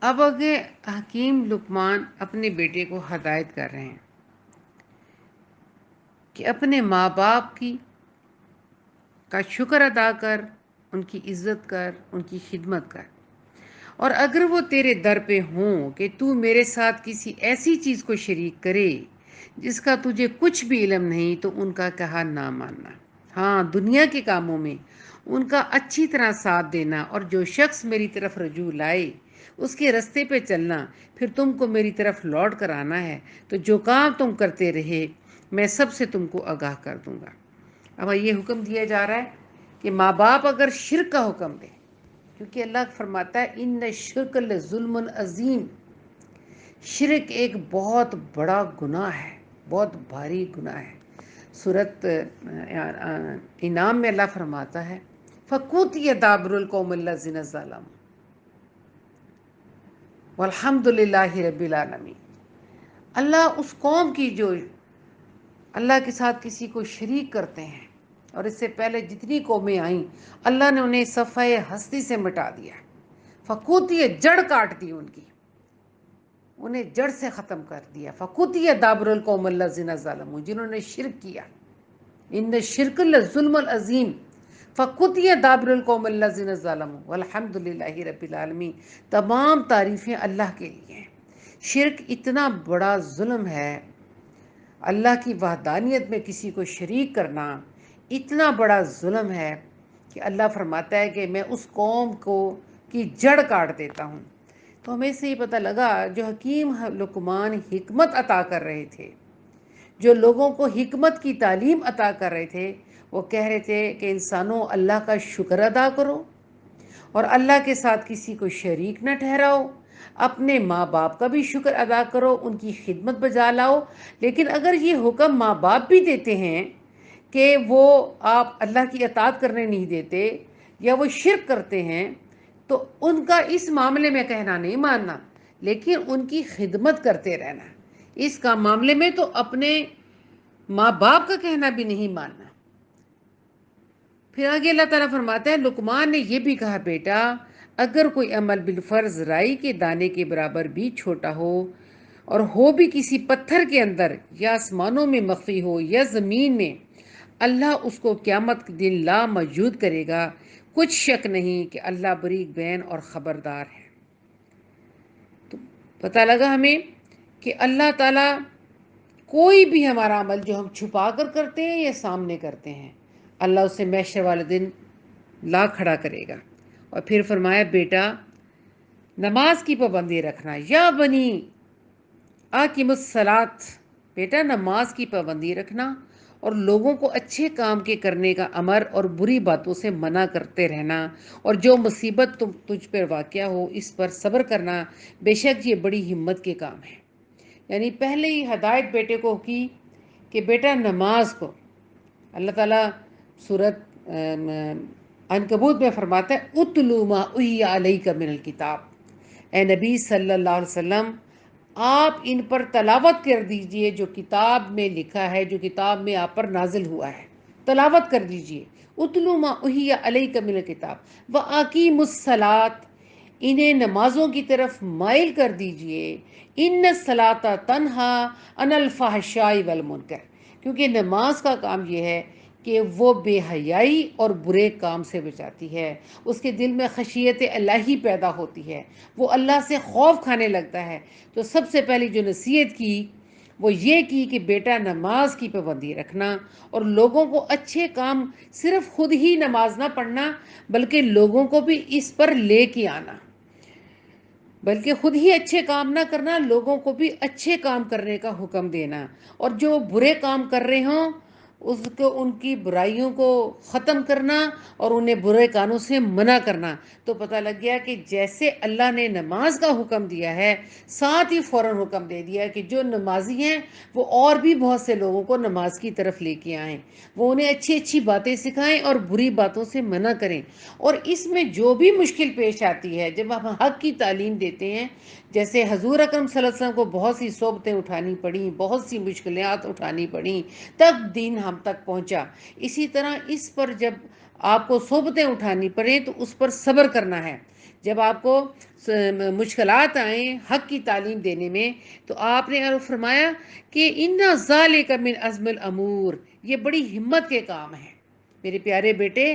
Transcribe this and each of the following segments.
اب آگے حکیم لقمان اپنے بیٹے کو ہدایت کر رہے ہیں کہ اپنے ماں باپ کا شکر ادا کر، ان کی عزت کر، ان کی خدمت کر، اور اگر وہ تیرے در پہ ہوں کہ تو میرے ساتھ کسی ایسی چیز کو شریک کرے جس کا تجھے کچھ بھی علم نہیں تو ان کا کہا نہ ماننا۔ ہاں، دنیا کے کاموں میں ان کا اچھی طرح ساتھ دینا، اور جو شخص میری طرف رجوع لائے اس کے رستے پہ چلنا، پھر تم کو میری طرف لوٹ کر آنا ہے تو جو کام تم کرتے رہے میں سب سے تم کو آگاہ کر دوں گا۔ اب یہ حکم دیا جا رہا ہے کہ ماں باپ اگر شرک کا حکم دے، کیونکہ اللہ فرماتا ہے ان شرک لظلم عظیم، شرک ایک بہت بڑا گناہ ہے، بہت بھاری گناہ ہے۔ سورت انعام میں اللہ فرماتا ہے فَقُوتِیَ دَابِرُ الْقَوْمِ الَّذِينَ ظَلَمُوا وَالْحَمْدُ لِلَّهِ رَبِّ الْعَالَمِينَ۔ اللہ اس قوم کی جو اللہ کے ساتھ کسی کو شریک کرتے ہیں، اور اس سے پہلے جتنی قومیں آئیں اللہ نے انہیں صفحہ ہستی سے مٹا دیا، فقوتیہ جڑ کاٹ دی، ان کی انہیں جڑ سے ختم کر دیا۔ فقوتیہ دابر القوم الذین ظلموا، جنہوں نے شرک کیا، ان شرک لظلم العظیم، فقوتیہ دابر القوم الذین ظلموا والحمد للہ رب العالمین۔ تمام تعریفیں اللہ کے لیے ہیں۔ شرک اتنا بڑا ظلم ہے، اللہ کی وحدانیت میں کسی کو شریک کرنا اتنا بڑا ظلم ہے کہ اللہ فرماتا ہے کہ میں اس قوم کی جڑ کاٹ دیتا ہوں۔ تو ہمیں سے یہ پتہ لگا جو حکیم لقمان حکمت عطا کر رہے تھے، جو لوگوں کو حکمت کی تعلیم عطا کر رہے تھے، وہ کہہ رہے تھے کہ انسانوں اللہ کا شکر ادا کرو اور اللہ کے ساتھ کسی کو شریک نہ ٹھہراؤ، اپنے ماں باپ کا بھی شکر ادا کرو، ان کی خدمت بجا لاؤ۔ لیکن اگر یہ حکم ماں باپ بھی دیتے ہیں کہ وہ آپ اللہ کی اطاعت کرنے نہیں دیتے یا وہ شرک کرتے ہیں، تو ان کا اس معاملے میں کہنا نہیں ماننا، لیکن ان کی خدمت کرتے رہنا۔ اس کا معاملے میں تو اپنے ماں باپ کا کہنا بھی نہیں ماننا۔ پھر آگے اللہ تعالیٰ فرماتا ہے لقمان نے یہ بھی کہا بیٹا، اگر کوئی عمل بالفرض رائی کے دانے کے برابر بھی چھوٹا ہو اور ہو بھی کسی پتھر کے اندر یا آسمانوں میں مخفی ہو یا زمین میں، اللہ اس کو قیامت کے دن لا موجود کرے گا۔ کچھ شک نہیں کہ اللہ بریک بین اور خبردار ہے۔ تو پتہ لگا ہمیں کہ اللہ تعالیٰ کوئی بھی ہمارا عمل جو ہم چھپا کر کرتے ہیں یا سامنے کرتے ہیں، اللہ اسے محشر والے دن لا کھڑا کرے گا۔ اور پھر فرمایا بیٹا نماز کی پابندی رکھنا، یا بنی اقیموا الصلاۃ، بیٹا نماز کی پابندی رکھنا اور لوگوں کو اچھے کام کے کرنے کا امر اور بری باتوں سے منع کرتے رہنا، اور جو مصیبت تجھ پر واقع ہو اس پر صبر کرنا، بے شک یہ بڑی ہمت کے کام ہے۔ یعنی پہلے ہی ہدایت بیٹے کو کی کہ بیٹا نماز کو، اللہ تعالیٰ سورت عنکبوت میں فرماتا ہے اتلو ما اوحی الیک من الکتاب، اے نبی صلی اللہ علیہ وسلم آپ ان پر تلاوت کر دیجئے جو کتاب میں لکھا ہے، جو کتاب میں آپ پر نازل ہوا ہے، تلاوت کر دیجئے۔ اتلو ما اوحی الیک من الکتاب واقیموا الصلاۃ، انہیں نمازوں کی طرف مائل کر دیجئے۔ ان الصلاۃ تنہا عن الفحشاء والمنکر، کیونکہ نماز کا کام یہ ہے کہ وہ بے حیائی اور برے کام سے بچاتی ہے، اس کے دل میں خشیت الہی پیدا ہوتی ہے، وہ اللہ سے خوف کھانے لگتا ہے۔ تو سب سے پہلی جو نصیحت کی وہ یہ کی کہ بیٹا نماز کی پابندی رکھنا اور لوگوں کو اچھے کام، صرف خود ہی نماز نہ پڑھنا بلکہ لوگوں کو بھی اس پر لے کے آنا، بلکہ خود ہی اچھے کام نہ کرنا، لوگوں کو بھی اچھے کام کرنے کا حکم دینا، اور جو برے کام کر رہے ہوں ان کی برائیوں کو ختم کرنا اور انہیں برے کاموں سے منع کرنا۔ تو پتہ لگ گیا کہ جیسے اللہ نے نماز کا حکم دیا ہے، ساتھ ہی فوراً حکم دے دیا کہ جو نمازی ہیں وہ اور بھی بہت سے لوگوں کو نماز کی طرف لے کے آئیں، وہ انہیں اچھی اچھی باتیں سکھائیں اور بری باتوں سے منع کریں۔ اور اس میں جو بھی مشکل پیش آتی ہے جب ہم حق کی تعلیم دیتے ہیں، جیسے حضور اکرم صلی اللہ علیہ وسلم کو بہت سی صعوبتیں اٹھانی پڑیں، بہت سی مشکلات اٹھانی پڑیں، تب دین ہم تک پہنچا، اسی طرح اس پر جب آپ کو صعوبتیں اٹھانی پڑیں تو اس پر صبر کرنا ہے، جب آپ کو مشکلات آئیں حق کی تعلیم دینے میں، تو آپ نے فرمایا کہ اِنَّ ذَلِكَ مِنْ عَزْمِ الْأَمُورِ، یہ بڑی ہمت کے کام ہیں میرے پیارے بیٹے،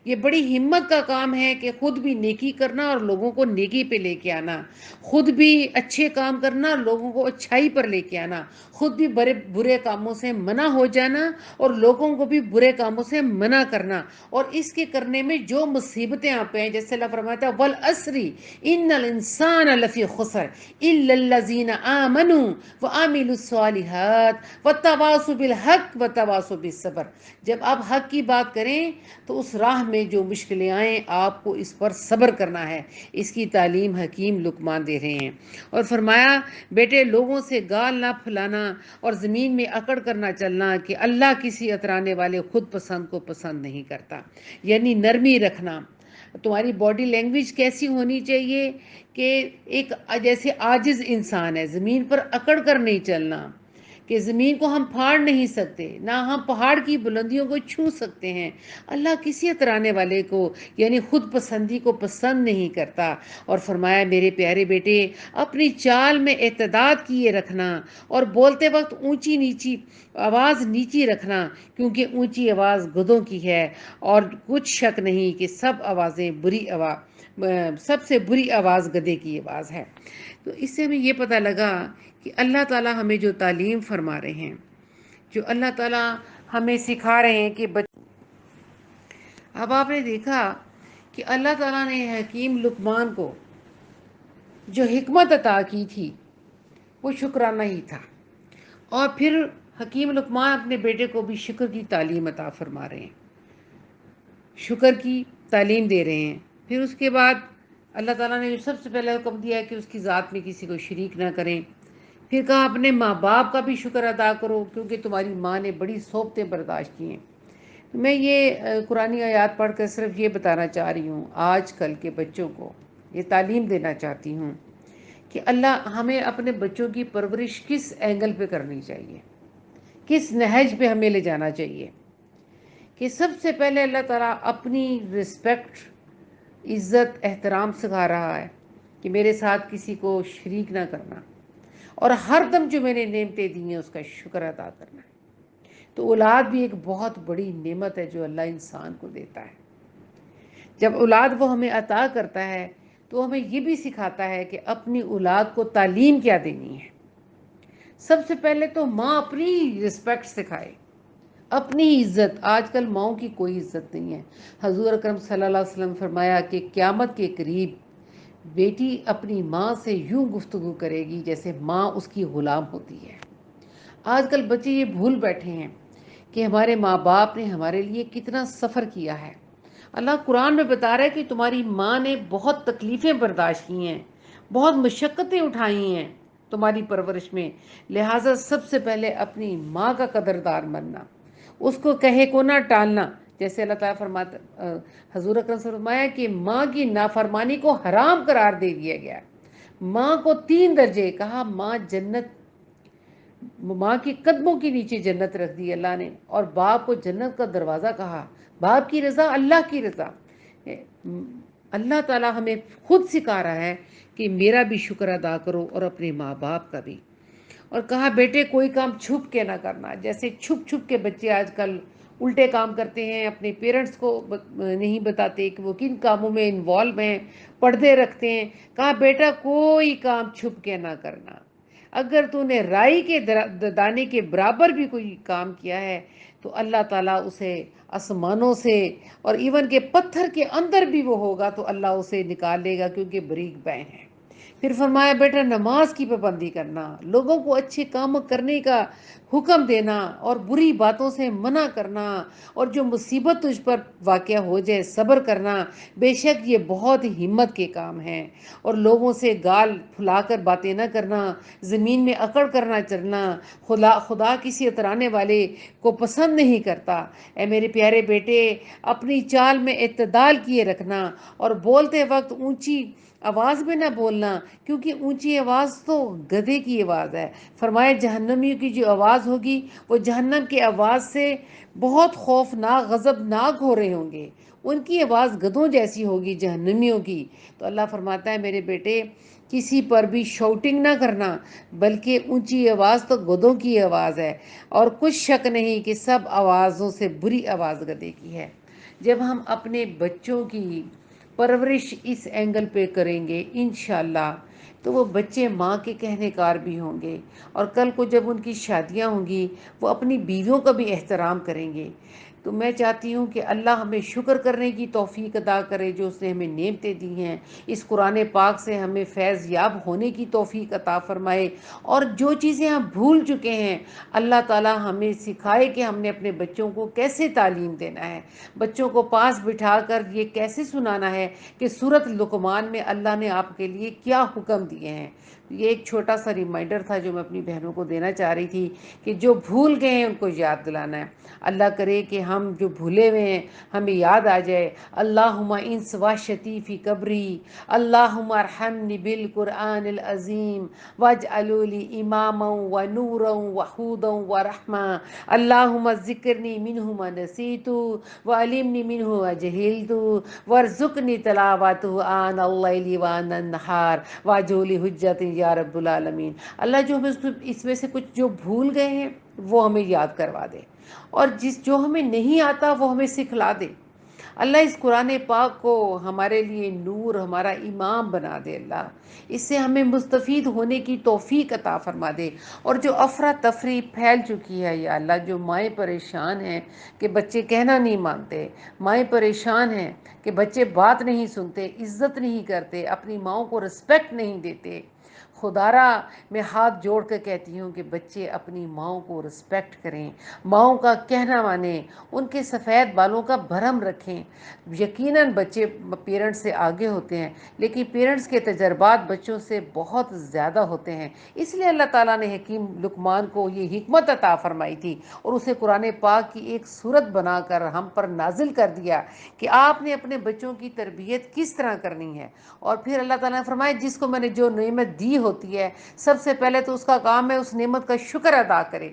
یہ بڑی ہمت کا کام ہے کہ خود بھی نیکی کرنا اور لوگوں کو نیکی پہ لے کے آنا، خود بھی اچھے کام کرنا، لوگوں کو اچھائی پر لے کے آنا، خود بھی برے کاموں سے منع ہو جانا اور لوگوں کو بھی برے کاموں سے منع کرنا، اور اس کے کرنے میں جو مصیبتیں آپ ہیں، جیسے اللہ فرماتا ہے وَالْعَصْرِ إِنَّ الْإِنسَانَ لَفِي خُسْرٍ إِلَّا الَّذِينَ آمَنُوا وَعَمِلُوا الصَّالِحَاتِ وَتَوَاصَوْا بِالْحَقِّ وَتَوَاصَوْا بِالصَّبْرِ۔ جب آپ حق کی بات کریں تو اس راہ میں جو مشکلیں آئیں آپ کو اس پر صبر کرنا ہے، اس کی تعلیم حکیم لقمان دے رہے ہیں۔ اور فرمایا بیٹے لوگوں سے گال نہ پھلانا اور زمین میں اکڑ کر نہ چلنا کہ اللہ کسی اترانے والے خود پسند کو پسند نہیں کرتا، یعنی نرمی رکھنا۔ تمہاری باڈی لینگویج کیسی ہونی چاہیے کہ ایک جیسے عاجز انسان ہے، زمین پر اکڑ کر نہیں چلنا کہ زمین کو ہم پھاڑ نہیں سکتے، نہ ہم پہاڑ کی بلندیوں کو چھو سکتے ہیں۔ اللہ کسی اترانے والے کو یعنی خود پسندی کو پسند نہیں کرتا۔ اور فرمایا میرے پیارے بیٹے اپنی چال میں اعتدال کیے رکھنا اور بولتے وقت اونچی نیچی آواز نیچی رکھنا، کیونکہ اونچی آواز گدھوں کی ہے اور کچھ شک نہیں کہ سب سے بری آواز گدھے کی آواز ہے۔ تو اس سے ہمیں یہ پتہ لگا کہ اللہ تعالیٰ ہمیں جو تعلیم فرما رہے ہیں، جو اللہ تعالیٰ ہمیں سکھا رہے ہیں کہ اب آپ نے دیکھا کہ اللہ تعالیٰ نے حکیم لقمان کو جو حکمت عطا کی تھی وہ شکرانہ ہی تھا، اور پھر حکیم لقمان اپنے بیٹے کو بھی شکر کی تعلیم عطا فرما رہے ہیں، شکر کی تعلیم دے رہے ہیں۔ پھر اس کے بعد اللہ تعالیٰ نے جو سب سے پہلے حکم دیا ہے کہ اس کی ذات میں کسی کو شریک نہ کریں، پھر کہا اپنے ماں باپ کا بھی شکر ادا کرو کیونکہ تمہاری ماں نے بڑی صحبتیں برداشت کی ہیں۔ میں یہ قرآنی آیات پڑھ کر صرف یہ بتانا چاہ رہی ہوں، آج کل کے بچوں کو یہ تعلیم دینا چاہتی ہوں کہ اللہ ہمیں اپنے بچوں کی پرورش کس اینگل پہ کرنی چاہیے، کس نہج پہ ہمیں لے جانا چاہیے، کہ سب سے پہلے اللہ تعالیٰ اپنی رسپیکٹ، عزت، احترام سکھا رہا ہے کہ میرے ساتھ کسی کو شریک نہ کرنا، اور ہر دم جو میں نے نعمتیں دی ہیں اس کا شکر ادا کرنا ہے۔ تو اولاد بھی ایک بہت بڑی نعمت ہے جو اللہ انسان کو دیتا ہے۔ جب اولاد وہ ہمیں عطا کرتا ہے تو ہمیں یہ بھی سکھاتا ہے کہ اپنی اولاد کو تعلیم کیا دینی ہے۔ سب سے پہلے تو ماں اپنی رسپیکٹ سکھائے، اپنی عزت۔ آج کل ماؤں کی کوئی عزت نہیں ہے۔ حضور اکرم صلی اللہ علیہ وسلم فرمایا کہ قیامت کے قریب بیٹی اپنی ماں سے یوں گفتگو کرے گی جیسے ماں اس کی غلام ہوتی ہے۔ آج کل بچے یہ بھول بیٹھے ہیں کہ ہمارے ماں باپ نے ہمارے لیے کتنا سفر کیا ہے۔ اللہ قرآن میں بتا رہا ہے کہ تمہاری ماں نے بہت تکلیفیں برداشت کی ہیں، بہت مشقتیں اٹھائی ہیں تمہاری پرورش میں، لہٰذا سب سے پہلے اپنی ماں کا قدردار بننا، اس کو کہے کو نہ ٹالنا۔ جیسے اللہ تعالیٰ فرماتا حضور اکرم صلی اللہ علیہ وسلم فرمایا کہ ماں کی نافرمانی کو حرام قرار دے دیا گیا۔ ماں کو 3 درجے کہا، ماں کے قدموں کے نیچے جنت رکھ دی اللہ نے، اور باپ کو جنت کا دروازہ کہا۔ باپ کی رضا، اللہ کی رضا۔ اللہ تعالیٰ ہمیں خود سکھا رہا ہے کہ میرا بھی شکر ادا کرو اور اپنے ماں باپ کا بھی، اور کہا بیٹے کوئی کام چھپ کے نہ کرنا۔ جیسے چھپ چھپ کے بچے آج کل الٹے کام کرتے ہیں، اپنے پیرنٹس کو نہیں بتاتے کہ وہ کن کاموں میں انوالو ہیں، پردے رکھتے ہیں۔ کہا بیٹا کوئی کام چھپ کے نہ کرنا، اگر تو نے رائی کے دانے کے برابر بھی کوئی کام کیا ہے تو اللہ تعالیٰ اسے آسمانوں سے اور ایون کہ پتھر کے اندر بھی وہ ہوگا تو اللہ اسے نکال لے گا، کیونکہ بریک بین ہے۔ پھر فرمایا بیٹا نماز کی پابندی کرنا، لوگوں کو اچھے کام کرنے کا حکم دینا اور بری باتوں سے منع کرنا، اور جو مصیبت تجھ پر واقع ہو جائے صبر کرنا، بے شک یہ بہت ہمت کے کام ہیں۔ اور لوگوں سے گال پھلا کر باتیں نہ کرنا، زمین میں اکڑ کرنا چلنا، خدا کسی اترانے والے کو پسند نہیں کرتا۔ اے میرے پیارے بیٹے اپنی چال میں اعتدال کیے رکھنا، اور بولتے وقت اونچی آواز میں نہ بولنا، کیونکہ اونچی آواز تو گدھے کی آواز ہے۔ فرمایا جہنمیوں کی جو آواز ہوگی وہ جہنم کی آواز سے بہت خوفناک غضبناک ہو رہے ہوں گے، ان کی آواز گدھوں جیسی ہوگی جہنمیوں کی۔ تو اللہ فرماتا ہے میرے بیٹے کسی پر بھی شاؤٹنگ نہ کرنا، بلکہ اونچی آواز تو گدھوں کی آواز ہے، اور کچھ شک نہیں کہ سب آوازوں سے بری آواز گدھے کی ہے۔ جب ہم اپنے بچوں کی پرورش اس اینگل پہ کریں گے انشاءاللہ، تو وہ بچے ماں کے کہنے کار بھی ہوں گے، اور کل کو جب ان کی شادیاں ہوں گی وہ اپنی بیویوں کا بھی احترام کریں گے۔ تو میں چاہتی ہوں کہ اللہ ہمیں شکر کرنے کی توفیق عطا کرے جو اس نے ہمیں نعمتیں دی ہیں، اس قرآن پاک سے ہمیں فیض یاب ہونے کی توفیق عطا فرمائے، اور جو چیزیں ہم بھول چکے ہیں اللہ تعالی ہمیں سکھائے کہ ہم نے اپنے بچوں کو کیسے تعلیم دینا ہے، بچوں کو پاس بٹھا کر یہ کیسے سنانا ہے کہ سورۃ لقمان میں اللہ نے آپ کے لیے کیا حکم دیے ہیں۔ یہ ایک چھوٹا سا ریمائنڈر تھا جو میں اپنی بہنوں کو دینا چاہ رہی تھی کہ جو بھول گئے ہیں ان کو یاد دلانا ہے۔ اللہ کرے کہ ہم جو بھولے ہوئے ہیں ہمیں یاد آ جائے۔ اللہم انس وحشتی فی قبری، اللہم ارحمنی بالقرآن العظیم واجعلوا لی اماما ونورا وہودا ورحمہ، اللہم ذکرنی منہ ما نسیت وعلمنی منہ ما جہلت وارزقنی تلاوتہ آن اللیل وآن النہار واجعل لی حجۃ یا رب العالمین۔ اللہ جو ہمیں اس میں سے کچھ جو بھول گئے ہیں وہ ہمیں یاد کروا دے، اور جو ہمیں نہیں آتا وہ ہمیں سکھلا دے۔ اللہ اس قرآن پاک کو ہمارے لیے نور، ہمارا امام بنا دے۔ اللہ اس سے ہمیں مستفید ہونے کی توفیق عطا فرما دے۔ اور جو افراتفری پھیل چکی ہے یا اللہ، جو مائیں پریشان ہیں کہ بچے کہنا نہیں مانتے، مائیں پریشان ہیں کہ بچے بات نہیں سنتے، عزت نہیں کرتے، اپنی ماؤں کو رسپیکٹ نہیں دیتے، خدارا میں ہاتھ جوڑ کر کہتی ہوں کہ بچے اپنی ماؤں کو رسپیکٹ کریں، ماؤں کا کہنا مانیں، ان کے سفید بالوں کا بھرم رکھیں۔ یقیناً بچے پیرنٹس سے آگے ہوتے ہیں، لیکن پیرنٹس کے تجربات بچوں سے بہت زیادہ ہوتے ہیں، اس لیے اللہ تعالیٰ نے حکیم لقمان کو یہ حکمت عطا فرمائی تھی، اور اسے قرآن پاک کی ایک صورت بنا کر ہم پر نازل کر دیا کہ آپ نے اپنے بچوں کی تربیت کس طرح کرنی ہے۔ اور پھر اللہ تعالیٰ نے فرمایا جس کو میں نے جو نعمت دی ہوتی ہے سب سے پہلے تو اس کا کام ہے اس نعمت کا شکر ادا کرے،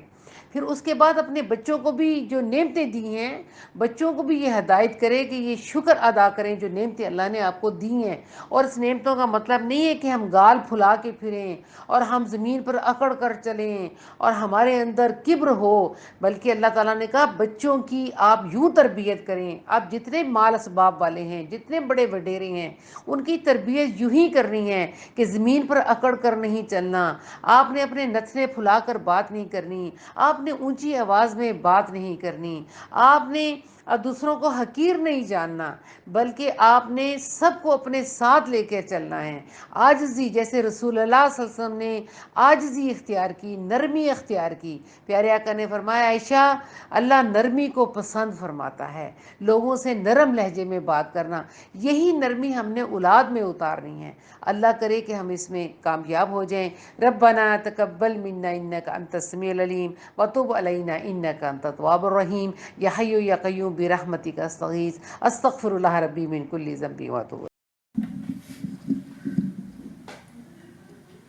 پھر اس کے بعد اپنے بچوں کو بھی جو نعمتیں دی ہیں بچوں کو بھی یہ ہدایت کرے کہ یہ شکر ادا کریں جو نعمتیں اللہ نے آپ کو دی ہیں۔ اور اس نعمتوں کا مطلب نہیں ہے کہ ہم گال پھلا کے پھریں اور ہم زمین پر اکڑ کر چلیں اور ہمارے اندر کبر ہو، بلکہ اللہ تعالیٰ نے کہا بچوں کی آپ یوں تربیت کریں، آپ جتنے مال اسباب والے ہیں، جتنے بڑے وڈیرے ہیں، ان کی تربیت یوں ہی کرنی ہے کہ زمین پر اکڑ کر نہیں چلنا، آپ نے اپنے نتنے پھلا کر بات نہیں کرنی، آپ نے اونچی آواز میں بات نہیں کرنی، آپ نے دوسروں کو حقیر نہیں جاننا، بلکہ آپ نے سب کو اپنے ساتھ لے کے چلنا ہے۔ عاجزی، جیسے رسول اللہ صلی اللہ علیہ وسلم نے عاجزی اختیار کی، نرمی اختیار کی۔ پیارے آقا نے فرمایا عائشہ اللہ نرمی کو پسند فرماتا ہے، لوگوں سے نرم لہجے میں بات کرنا، یہی نرمی ہم نے اولاد میں اتارنی ہے۔ اللہ کرے کہ ہم اس میں کامیاب ہو جائیں۔ ربنا تقبل منا انک انت السمیع العلیم وتب علینا انک انت التواب الرحیم، یا حی یا قیوم برحمتک استغیث، استغفر اللہ ربی من کل ذنب واتوب۔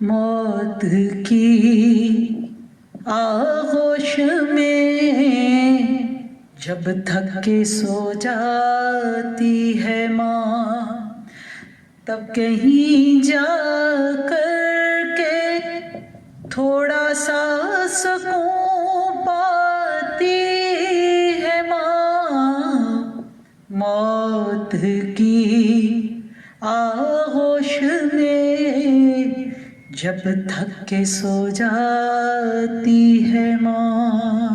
موت کی آغوش میں جب تھک کے سو جاتی ہے ماں، تب کہیں جا کر کے تھوڑا سا سکون پاتی ہے ماں۔ موت کی آغوش میں جب تھک کے سو جاتی ہے ماں،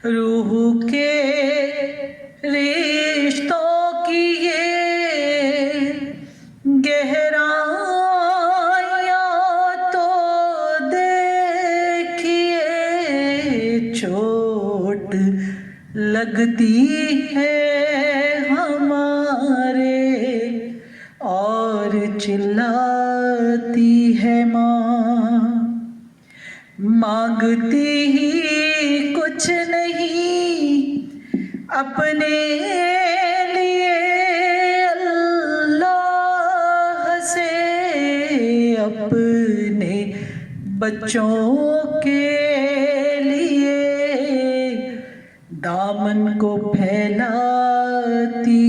روح کے رشتوں کی یہ گہرائیاں تو دیکھیے، چوٹ لگتی ہے ہمارے اور چلاتی ہے ماں، مانگتی ہی کچھ نہیں اپنے لیے اللہ سے، اپنے بچوں کے لیے دامن کو پھیلاتی